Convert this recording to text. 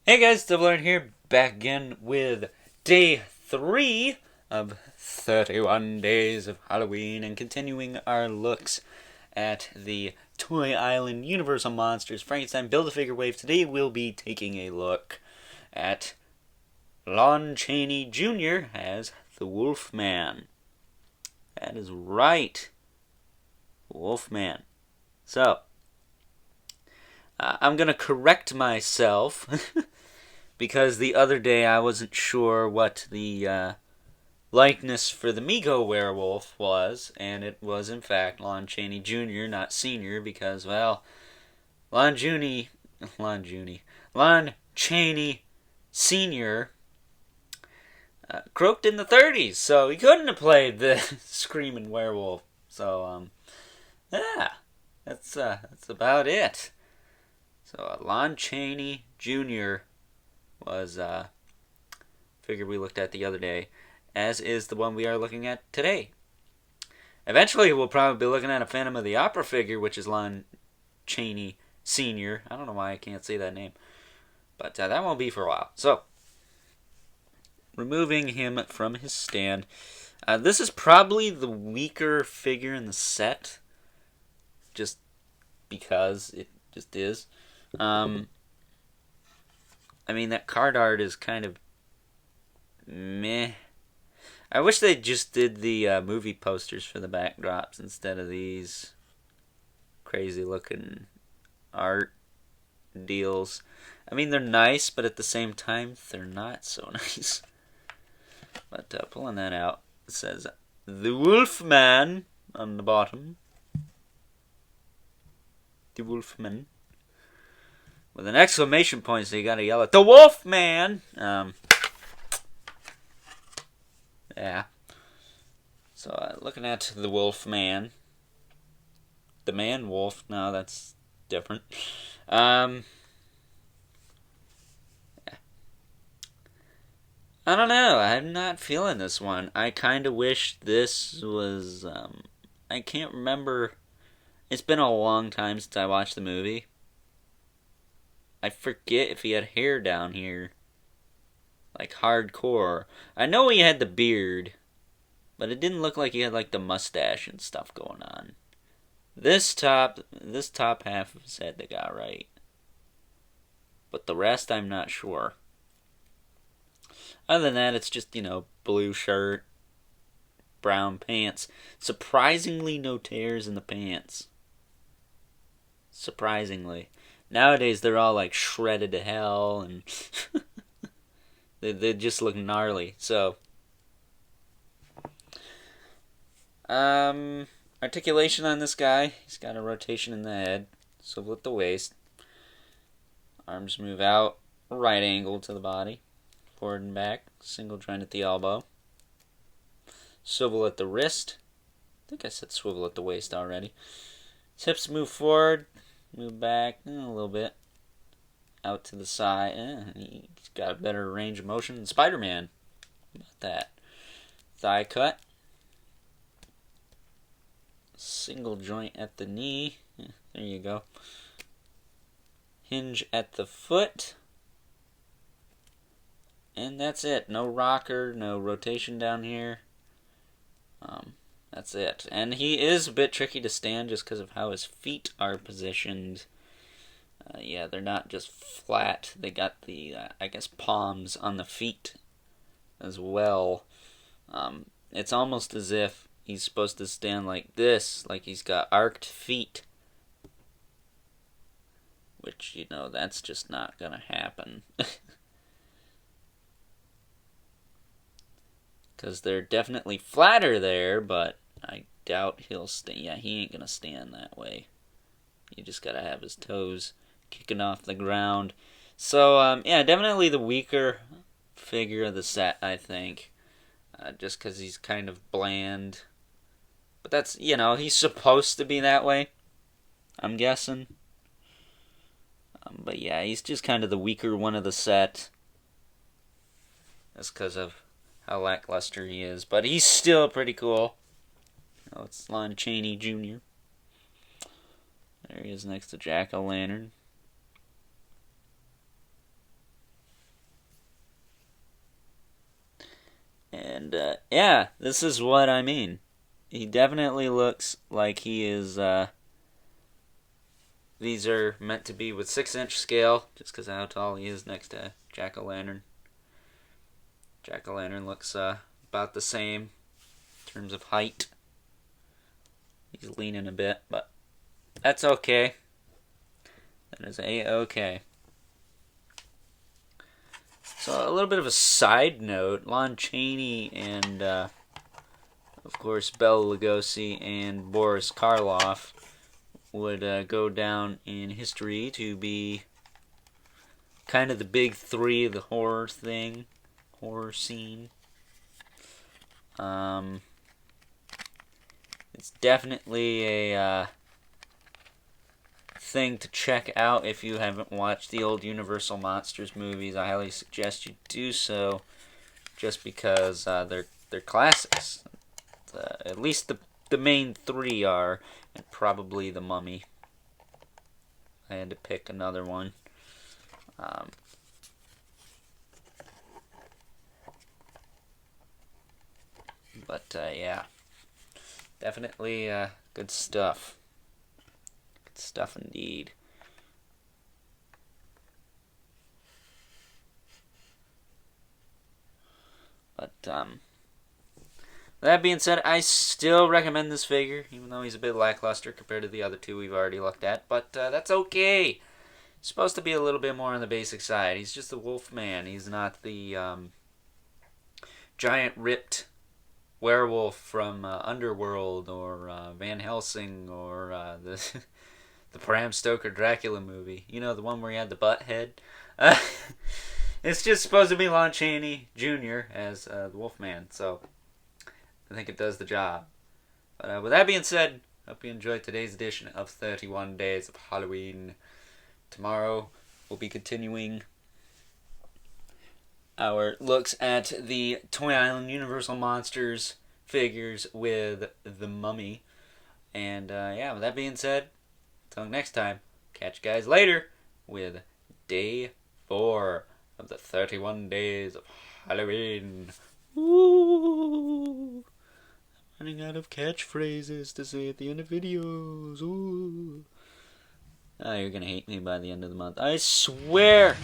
Hey guys, Double here, back again with day 3 of 31 Days of Halloween and continuing our looks at the Toy Island Universal Monsters Frankenstein Build-A-Figure wave. Today we'll be taking a look at Lon Chaney Jr. as the Wolfman. That is right, Wolfman. So, I'm going to correct myself because the other day I wasn't sure what the likeness for the Mego werewolf was, and it was in fact Lon Chaney Jr., not Sr., because, well, Lon Chaney Sr. Croaked in the 30s, so he couldn't have played the screaming werewolf. So, yeah, that's about it. So, Lon Chaney Jr. was a figure we looked at the other day, as is the one we are looking at today. Eventually, we'll probably be looking at a Phantom of the Opera figure, which is Lon Chaney Sr. I don't know why I can't say that name, but that won't be for a while. So, removing him from his stand. This is probably the weaker figure in the set, just because it just is. I mean, that card art is kind of meh. I wish they just did the movie posters for the backdrops instead of these crazy looking art deals. I mean, they're nice, but at the same time, they're not so nice. But pulling that out, it says the Wolfman on the bottom. The Wolfman. With an exclamation point, so you gotta yell at the Wolfman! Yeah. So, looking at the Wolfman. The man wolf, no, that's different. Yeah. I don't know, I'm not feeling this one. I kind of wish this was, I can't remember. It's been a long time since I watched the movie. I forget if he had hair down here. Like, hardcore. I know he had the beard, but it didn't look like he had, like, the mustache and stuff going on. This top half of his head they got right. But the rest, I'm not sure. Other than that, it's just, blue shirt, brown pants. Surprisingly, no tears in the pants. Surprisingly. Nowadays, they're all, like, shredded to hell, and they just look gnarly. So, articulation on this guy. He's got a rotation in the head, swivel at the waist. Arms move out, right angle to the body. Forward and back, single joint at the elbow. Swivel at the wrist. I think I said swivel at the waist already. His hips move forward, move back a little bit. Out to the side. He's got a better range of motion than Spider-Man. How about that? Thigh cut. Single joint at the knee. There you go. Hinge at the foot. And that's it. No rocker, no rotation down here. That's it. And he is a bit tricky to stand just because of how his feet are positioned. Yeah, they're not just flat. They got the, palms on the feet as well. It's almost as if he's supposed to stand like this, like he's got arched feet. Which, that's just not gonna happen. Because they're definitely flatter there, but I doubt he'll stand. Yeah, he ain't gonna stand that way. You just gotta have his toes kicking off the ground. So, yeah, definitely the weaker figure of the set, I think. Just because he's kind of bland. But that's, he's supposed to be that way, I'm guessing. But yeah, he's just kind of the weaker one of the set. That's because of how lackluster he is. But he's still pretty cool. It's Lon Chaney Jr. There he is next to Jack-O-Lantern. And yeah, this is what I mean. He definitely looks like he is. These are meant to be with 6-inch scale, just because of how tall he is next to Jack-o'-lantern. Jack-o'-lantern looks about the same in terms of height. He's leaning a bit, but that's okay. That is A-okay. So a little bit of a side note, Lon Chaney and, of course, Bela Lugosi and Boris Karloff would go down in history to be kind of the big three of the horror scene. It's definitely a thing to check out if you haven't watched the old Universal Monsters movies. I highly suggest you do so, just because they're classics. At least the main three are, and probably The Mummy. I had to pick another one. But yeah, definitely good stuff. Good stuff indeed. But that being said, I still recommend this figure, even though he's a bit lackluster compared to the other two we've already looked at. But that's okay. He's supposed to be a little bit more on the basic side. He's just the Wolfman. He's not the giant ripped werewolf from Underworld or Van Helsing or the Bram Stoker Dracula movie. You know, the one where he had the butt head? It's just supposed to be Lon Chaney Jr. as the Wolfman, so I think it does the job. But with that being said, hope you enjoyed today's edition of 31 Days of Halloween. Tomorrow we'll be continuing our looks at the Toy Island Universal Monsters figures with The Mummy. And yeah, with that being said, until next time, catch you guys later with Day 4 of the 31 Days of Halloween. Ooh. I'm running out of catchphrases to say at the end of videos. Ooh. Oh, you're gonna hate me by the end of the month. I swear!